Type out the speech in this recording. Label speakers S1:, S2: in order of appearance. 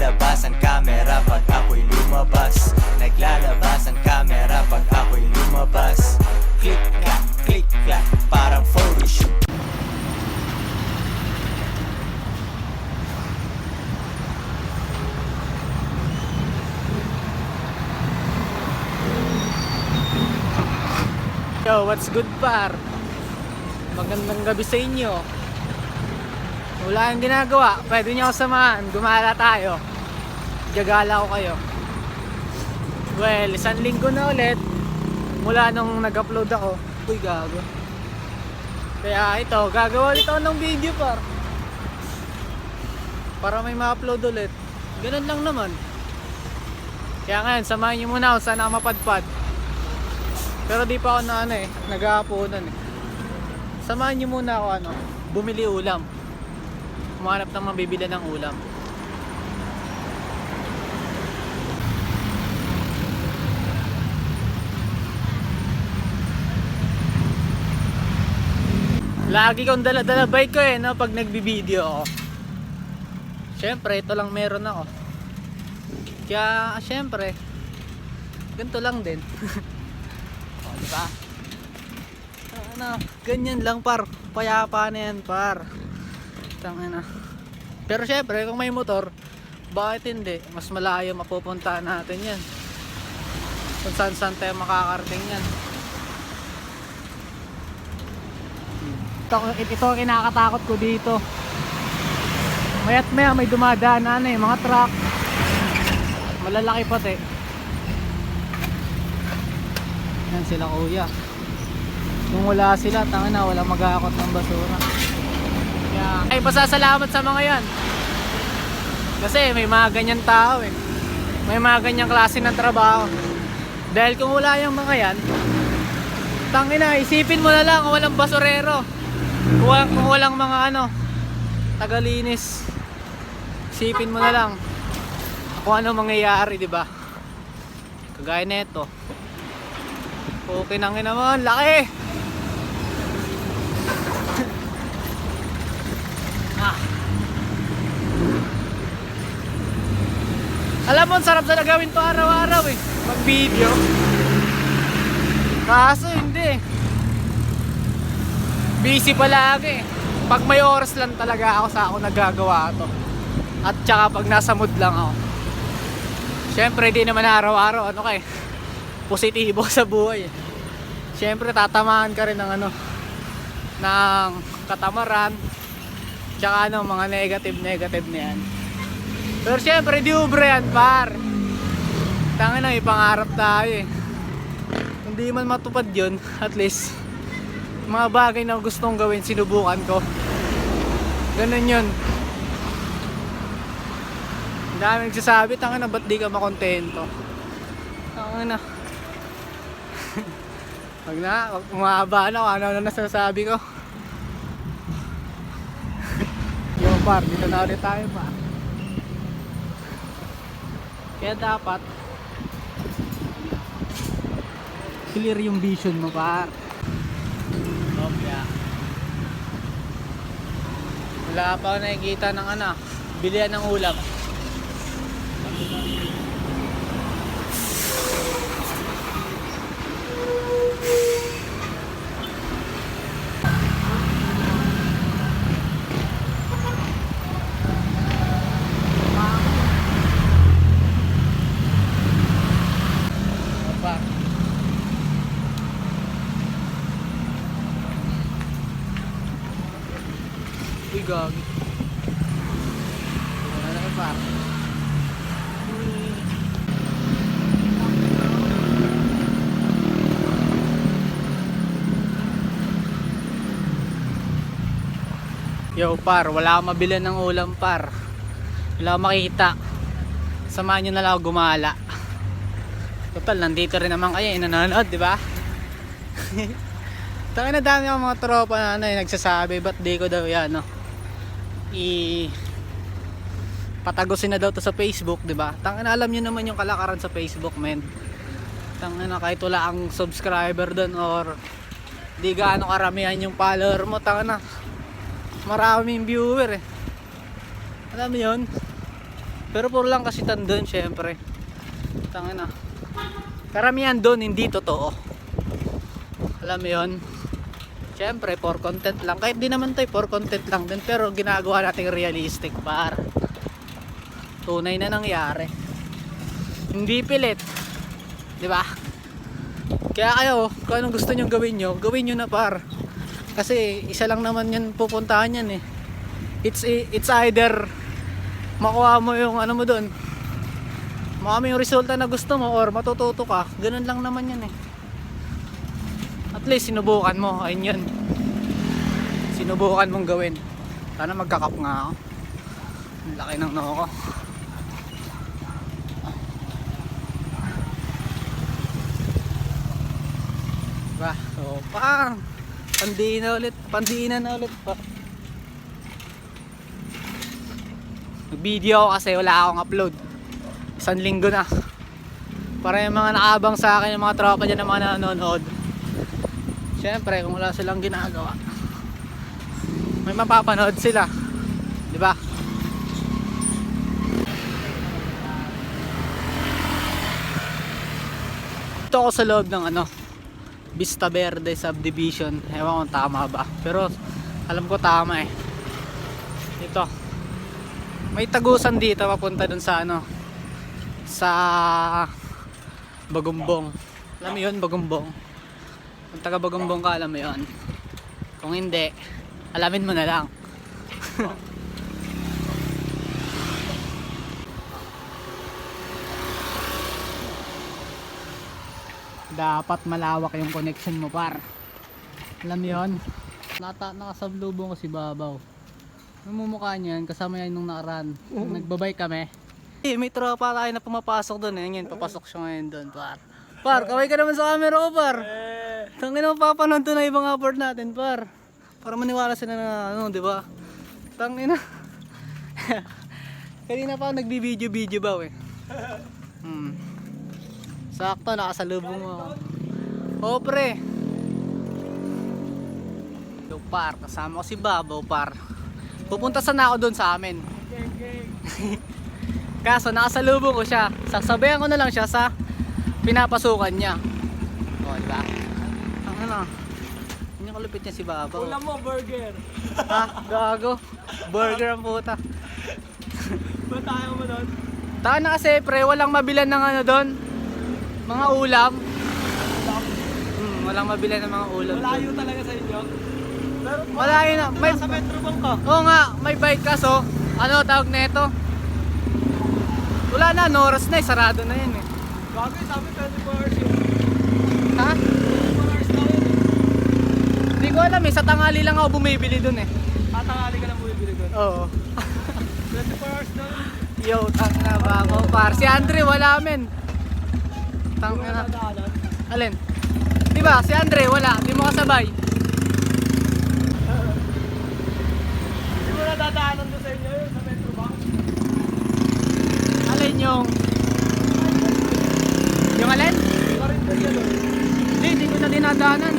S1: Naglalabas ang camera pag ako'y lumabas. Naglalabas ang camera pag ako'y lumabas. Click clack, parang photoshoot.
S2: Yo, what's good par? Magandang gabi sa inyo. Wala kang ginagawa, pwede nyo ako samahan. Gumala tayo. Gagala ko kayo. Well, isang linggo na ulit mula nung nag-upload ako. Uy, gago. Kaya ito, gagawa ulit ako ng video par, para may ma-upload ulit. Ganun lang naman. Kaya ngayon, samahan nyo muna ako, sana mapadpad. Pero di pa ako na nag-aapunan eh. Samahan nyo muna ako bumili ulam. Humanap ng mabibili ng ulam. Lagi kong dala-dala bike ko pag nagbibideo ako. Syempre, ito lang meron ako. Kaya, syempre, ganito lang din. Diba? Ganyan lang par, payapa na yan par. Tangina. Pero syempre kung may motor, bakit hindi? Mas malayo mapupuntahan natin yan. Kung saan tayo makakarating yan. Ito ang kinakatakot ko dito. Mayat maya may dumadaan mga truck. Malalaki pati. Yan sila kuya. Kung wala sila, tangina, walang mag-aakot ng basura. Kaya ay pasasalamat sa mga yan. Kasi may mga ganyan tao may mga ganyang klase ng trabaho. Dahil kung wala yung mga yan, tangina, isipin mo na lang kung walang basurero, kung walang mga tagalinis. Isipin mo na lang kung ano mangyayari, diba? Kagaya neto. Okay nang naman, laki. Alam mo, sarap na gawin to araw-araw mag-video. Kaso hindi. Busy palagi. Pag may oras lang talaga ako nagagawa to. At saka pag nasa mood lang ako. Syempre di naman araw-araw positibo sa buhay. Siyempre tatamaan ka rin ng ng katamaran, tsaka mga negative na yan. Pero siyempre di ubre yan par. Tangina, may pangarap tayo Hindi man matupad yun, at least mga bagay na gustong gawin, sinubukan ko. Ganun yun. Ang dami nagsasabi, tangina, ba't di ka makontento? Tangina. Wag umahaba na kung ano nasasabi ko. Yo par, dito na ulit tayo pa. Kaya dapat clear yung vision mo par. Okay. Wala pa ako nakikita ng bilihan ng ulam. Uy, gagi. Wala na pa. Yo par, wala akong mabili ng ulam par. Wala akong makita. Samahan nyo na lang ako gumala. Total, nandito rin naman kayo, nanonood, di ba? Tangina, dami akong mga tropa na nagsasabi, ba't di ko daw yan, patagusin na daw to sa Facebook, di ba? Tangina, alam niyo naman yung kalakaran sa Facebook, men. Tangina, kahit wala ang subscriber doon or di gaano karamihan yung follower mo, tangina, maraming viewer Alam mo yun? Pero puro lang kasi doon, syempre. Tangin na. Karamihan doon hindi totoo. Alam mo 'yon? Syempre for content lang. Kahit di naman tayo for content lang din, pero ginagawa nating realistic par. Tunay na nangyari. Hindi pilit. 'Di ba? Kaya kayo, kung anong gusto niyo gawin niyo na par. Kasi isa lang naman 'yan pupuntahan yan eh. It's either makuha mo yung ano mo doon. Makuha mo yung resulta na gusto mo or matututo ka. Ganun lang naman yan eh. At least sinubukan mo. Ayun yun. Sinubukan mong gawin. Sana magkakap nga ako. Ang laki ng noo ko. Diba? So, pandiinan na ulit pa. Nag-video ako kasi wala akong upload. 1 linggo na. Para yung mga nakaabang sa akin, yung mga tropa dyan na mga nanonood. Siyempre, kung wala silang ginagawa, may mapapanood sila. Diba? Ito ako sa loob ng Vista Verde subdivision. Ewan kung tama ba, pero alam ko tama eh. Ito, may tagusan dito papunta dun sa sa Bagumbong. Alam mo yun, Bagumbong? Kung taga Bagumbong ka, alam mo yun. Kung hindi, alamin mo na lang. Dapat malawak yung connection mo par. Alam mo yun? Nakasablubong ko si Babaw. Namumukha niyan, kasama yan nung nakaraan. Nagbabay kami. May tropa tayo na pumapasok doon eh. Ngayon, papasok siya ngayon doon par. Par, kaway ka naman sa camera ko par. Tangin mo papanood doon na ibang upload natin par. Para maniwala sila na di ba? Tangin na. Kanina pa ako nagbibideo ba eh. Sakto, nakasalubong mo ako. O pre. Yo par, kasama ko si Babaw par. Pupunta sana ako doon sa amin. Kaso nakasalubong ko siya. Sasabayan ko na lang siya sa pinapasukan niya. O, diba? Hindi kalupit niya si Babaw.
S3: Ulam mo, burger.
S2: Ha? Gago. Burger ang puta.
S3: Ba't tayo mo doon?
S2: Taka na kasi pre, walang mabilan ng doon. Mga ulam. Walang mabilan ng mga ulam.
S3: Malayo talaga sa inyo. Pero
S2: Malayo na. May,
S3: sa Metro Bank ka.
S2: oo nga, may bike kaso. Ano tawag na ito? Wala na, no oras na eh. Sarado na yun eh.
S3: Bago sabi 24 hours yun.
S2: Ha?
S3: 24 hours na yun.
S2: Hindi ko alam eh. Sa tangali lang ako bumibili dun eh.
S3: Tatangali ka lang bumibili doon.
S2: Oo.
S3: 24 hours na yun.
S2: Yo, tang na ba ako par. Si Andre wala men. Tang
S3: Hindi mo
S2: na.
S3: nadaanan.
S2: Alin? Di ba? Si Andre wala. Di mo kasabay.
S3: Hindi mo nadadaanan doon sa inyo yun, sa Metro Bank.
S2: Alin yung... Yung alin?
S3: Karinderya doon.
S2: Hindi ko na dinadaanan.